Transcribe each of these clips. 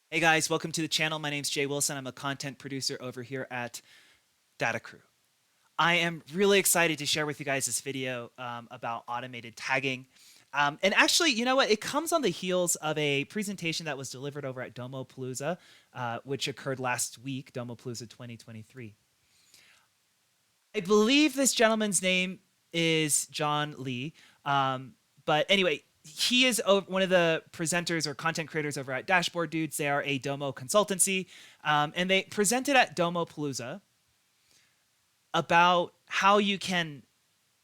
Hey guys, welcome to the channel. My name's Jay Wilson. I'm a content producer over here at Data Crew. I am really excited to share with you guys this video about automated tagging. And actually, you know what? It comes on the heels of a presentation that was delivered over at Domopalooza, which occurred last week, Domopalooza 2023. I believe this gentleman's name is John Lee. But anyway, he is one of the presenters or content creators over at Dashboard Dudes. They are a Domo consultancy. And they presented at Domopalooza about how you can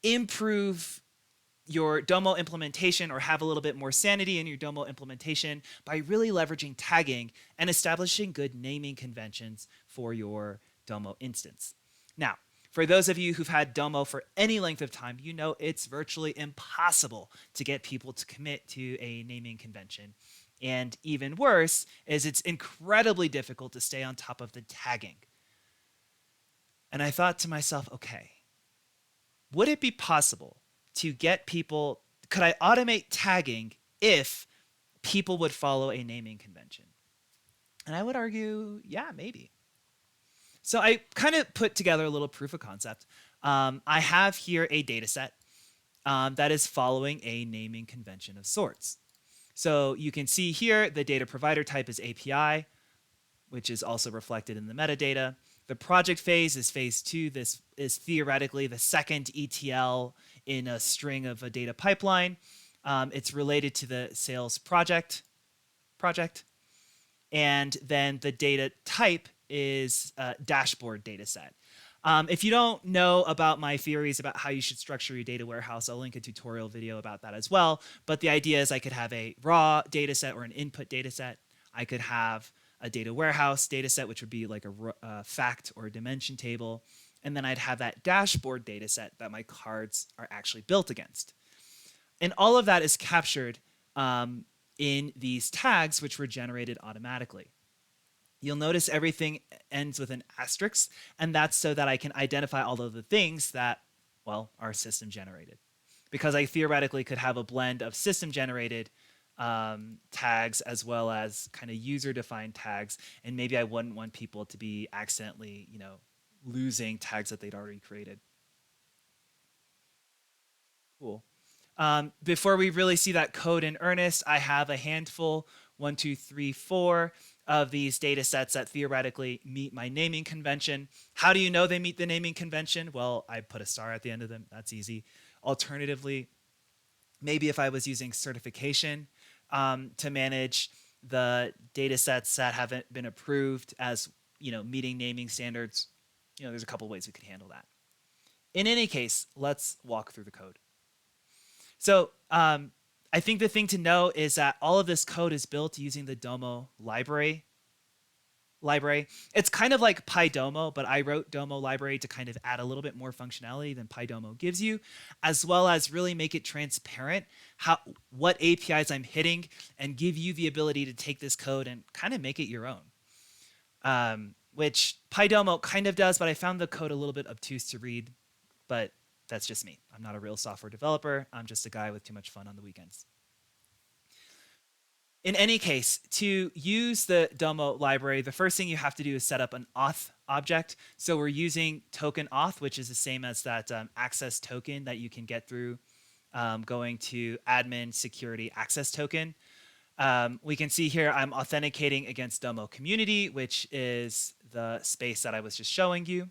improve your Domo implementation or have a little bit more sanity in your Domo implementation by really leveraging tagging and establishing good naming conventions for your Domo instance. Now, for those of you who've had Domo for any length of time, you know it's virtually impossible to get people to commit to a naming convention. And even worse is it's incredibly difficult to stay on top of the tagging. And I thought to myself, okay, would it be possible to get people, could I automate tagging if people would follow a naming convention? And I would argue, yeah, maybe. So I kind of put together a little proof of concept. I have here a data set that is following a naming convention of sorts. So you can see here the data provider type is API, which is also reflected in the metadata. The project phase is phase 2. This is theoretically the second ETL in a string of a data pipeline. It's related to the sales project. And then the data type is a dashboard data set. If you don't know about my theories about how you should structure your data warehouse, I'll link a tutorial video about that as well. But the idea is I could have a raw data set or an input data set. I could have a data warehouse data set, which would be like a fact or a dimension table. And then I'd have that dashboard data set that my cards are actually built against. And all of that is captured in these tags, which were generated automatically. You'll notice everything ends with an asterisk, and that's so that I can identify all of the things that, well, are system generated. Because I theoretically could have a blend of system generated tags as well as kind of user defined tags, and maybe I wouldn't want people to be accidentally, losing tags that they'd already created. Cool. Before we really see that code in earnest, I have a handful, 1, 2, 3, 4 of these data sets that theoretically meet my naming convention. How do you know they meet the naming convention? Well, I put a star at the end of them. That's easy. Alternatively, maybe if I was using certification to manage the data sets that haven't been approved as meeting naming standards, there's a couple ways we could handle that. In any case, let's walk through the code. So I think the thing to know is that all of this code is built using the Domo library. It's kind of like PyDomo, but I wrote Domo library to kind of add a little bit more functionality than PyDomo gives you, as well as really make it transparent what APIs I'm hitting and give you the ability to take this code and kind of make it your own, which PyDomo kind of does, but I found the code a little bit obtuse to read, but that's just me. I'm not a real software developer. I'm just a guy with too much fun on the weekends. In any case, to use the Domo library, the first thing you have to do is set up an auth object. So we're using token auth, which is the same as that access token that you can get through going to admin security access token. We can see here I'm authenticating against Domo community, which is the space that I was just showing you.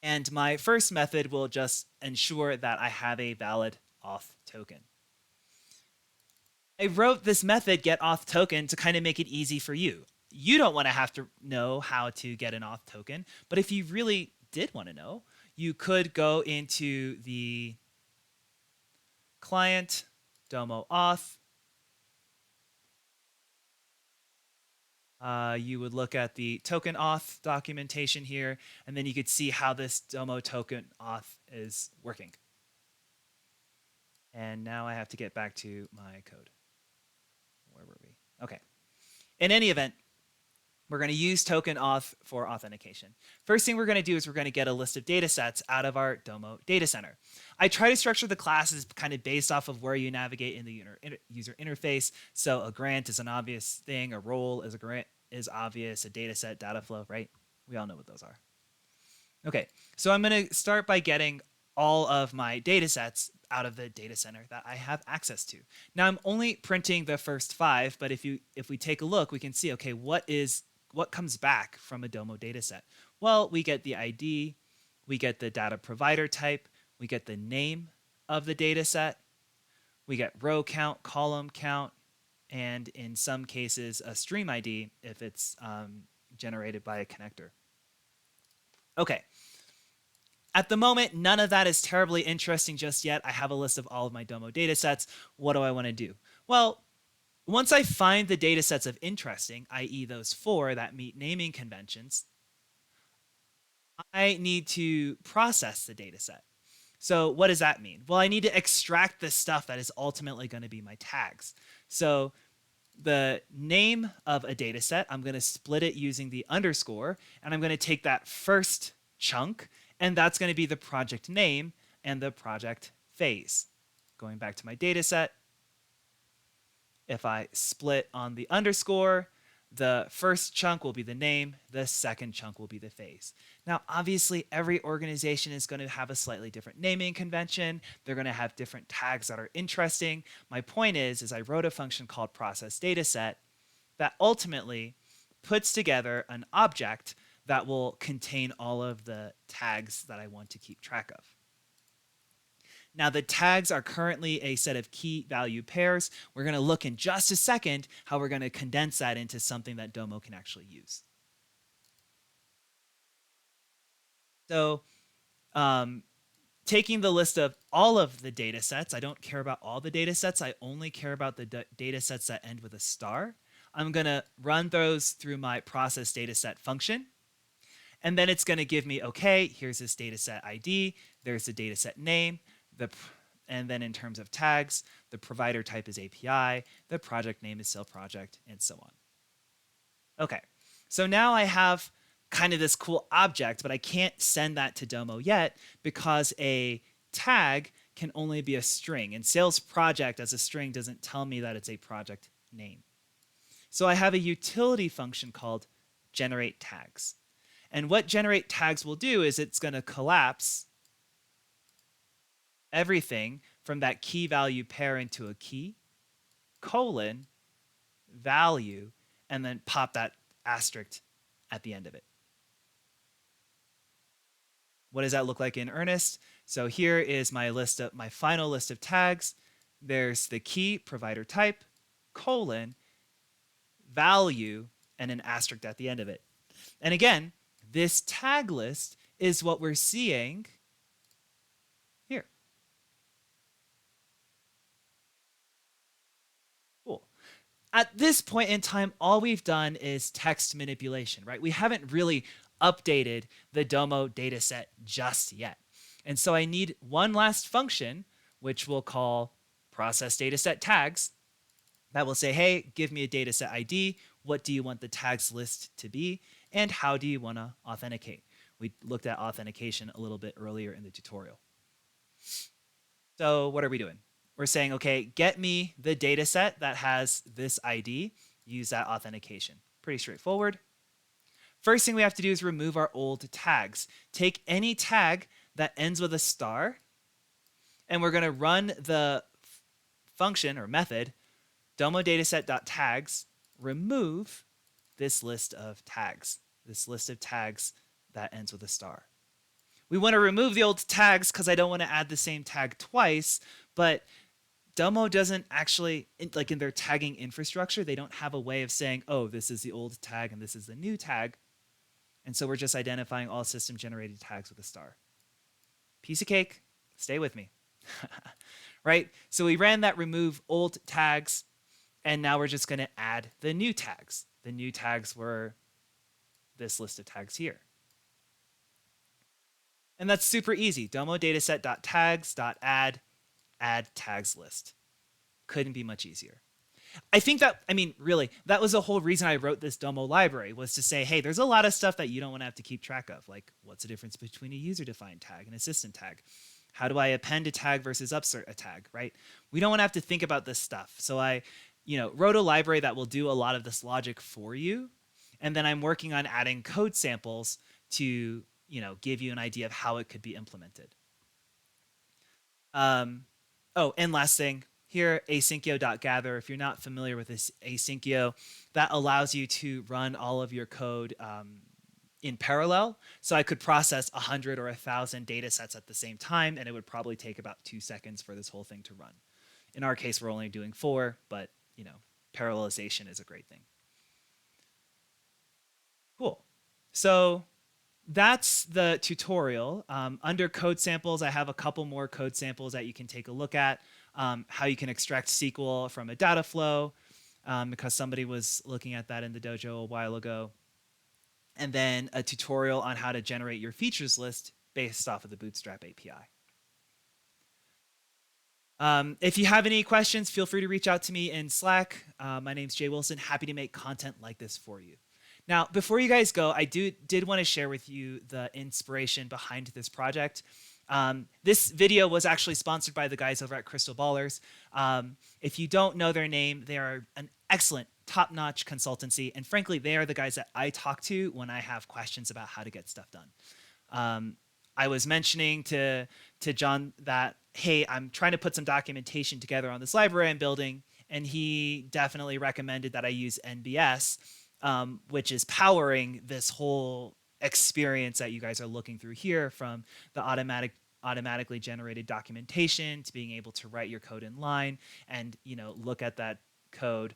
And my first method will just ensure that I have a valid auth token. I wrote this method getAuth token to kind of make it easy for you. You don't want to have to know how to get an auth token, but if you really did want to know, you could go into the client Domo auth. You would look at the token auth documentation here, and then you could see how this Domo token auth is working. And now I have to get back to my code. Where were we? Okay. In any event, We're going to use token auth for authentication. First thing we're going to do is we're going to get a list of data sets out of our Domo data center. I try to structure the classes kind of based off of where you navigate in the user interface. So a grant is an obvious thing, a role is a grant is obvious, a data set, data flow, right? We all know what those are. Okay, so I'm going to start by getting all of my data sets out of the data center that I have access to. Now I'm only printing the first 5, but if we take a look, we can see, okay, what comes back from a Domo data set? Well, we get the ID, we get the data provider type, we get the name of the data set, we get row count, column count, and in some cases a stream ID if it's generated by a connector. Okay. At the moment, none of that is terribly interesting just yet. I have a list of all of my Domo data sets. What do I want to do? Well, once I find the data sets of interesting, i.e. those 4 that meet naming conventions, I need to process the data set. So what does that mean? Well, I need to extract the stuff that is ultimately going to be my tags. So the name of a data set, I'm going to split it using the underscore, and I'm going to take that first chunk, and that's going to be the project name and the project phase. Going back to my data set, if I split on the underscore, the first chunk will be the name, the second chunk will be the phase. Now, obviously, every organization is going to have a slightly different naming convention. They're going to have different tags that are interesting. My point is I wrote a function called processDataset that ultimately puts together an object that will contain all of the tags that I want to keep track of. Now, the tags are currently a set of key value pairs. We're going to look in just a second how we're going to condense that into something that Domo can actually use. So taking the list of all of the data sets, I don't care about all the data sets. I only care about the data sets that end with a star. I'm going to run those through my processDataset function. And then it's going to give me, okay, here's this data set ID, there's the data set name, and then in terms of tags, the provider type is API, the project name is sale project, and so on. Okay, so now I have kind of this cool object, but I can't send that to Domo yet because a tag can only be a string, and sales project as a string doesn't tell me that it's a project name. So I have a utility function called generate tags. And what generate tags will do is it's going to collapse everything from that key value pair into a key, colon, value, and then pop that asterisk at the end of it. What does that look like in earnest? So here is my final list of tags. There's the key, provider type, colon, value, and an asterisk at the end of it. And again, this tag list is what we're seeing here. Cool. At this point in time, all we've done is text manipulation, right? We haven't really updated the Domo dataset just yet. And so I need one last function, which we'll call processDatasetTags, that will say, hey, give me a dataset ID. What do you want the tags list to be? And how do you want to authenticate? We looked at authentication a little bit earlier in the tutorial. So what are we doing? We're saying, okay, get me the data set that has this ID. Use that authentication. Pretty straightforward. First thing we have to do is remove our old tags. Take any tag that ends with a star, and we're going to run the function or method domodataset.tags remove this list of tags, that ends with a star. We want to remove the old tags because I don't want to add the same tag twice, but Domo doesn't actually, like in their tagging infrastructure, they don't have a way of saying, oh, this is the old tag and this is the new tag. And so we're just identifying all system generated tags with a star. Piece of cake, stay with me. Right? So we ran that remove old tags, and now we're just going to add the new tags. The new tags were this list of tags here. And that's super easy. Domodataset.tags.add add tags list. Couldn't be much easier. I think that, I mean, really, that was the whole reason I wrote this Domo library, was to say, hey, there's a lot of stuff that you don't want to have to keep track of. Like, what's the difference between a user-defined tag and assistant tag? How do I append a tag versus upsert a tag, right? We don't want to have to think about this stuff. So I, wrote a library that will do a lot of this logic for you. And then I'm working on adding code samples to, give you an idea of how it could be implemented. Oh, and last thing here, asyncio.gather. If you're not familiar with this asyncio, that allows you to run all of your code in parallel. So I could process 100 or 1,000 data sets at the same time, and it would probably take about 2 seconds for this whole thing to run. In our case, we're only doing 4, but parallelization is a great thing. Cool. So that's the tutorial. Under code samples, I have a couple more code samples that you can take a look at. How you can extract SQL from a data flow, because somebody was looking at that in the dojo a while ago. And then a tutorial on how to generate your features list based off of the Bootstrap API. If you have any questions, feel free to reach out to me in Slack. My name's Jay Wilson. Happy to make content like this for you. Now, before you guys go, I did want to share with you the inspiration behind this project. This video was actually sponsored by the guys over at Crystal Ballers. If you don't know their name, they are an excellent, top-notch consultancy, and frankly, they are the guys that I talk to when I have questions about how to get stuff done. I was mentioning to John that, hey, I'm trying to put some documentation together on this library I'm building, and he definitely recommended that I use NBS, which is powering this whole experience that you guys are looking through here, from the automatically generated documentation to being able to write your code in line and look at that code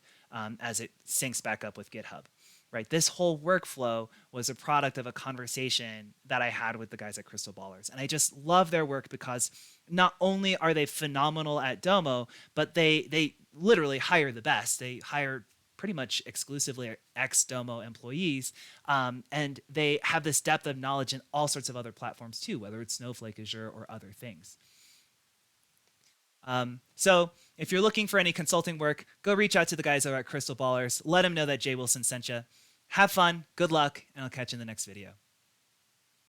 as it syncs back up with GitHub. Right, this whole workflow was a product of a conversation that I had with the guys at Crystal Ballers, and I just love their work because not only are they phenomenal at Domo, but they literally hire the best. They hire pretty much exclusively ex-Domo employees, and they have this depth of knowledge in all sorts of other platforms too, whether it's Snowflake, Azure, or other things. So if you're looking for any consulting work, go reach out to the guys over at Crystal Ballers. Let them know that Jay Wilson sent you. Have fun, good luck, and I'll catch you in the next video.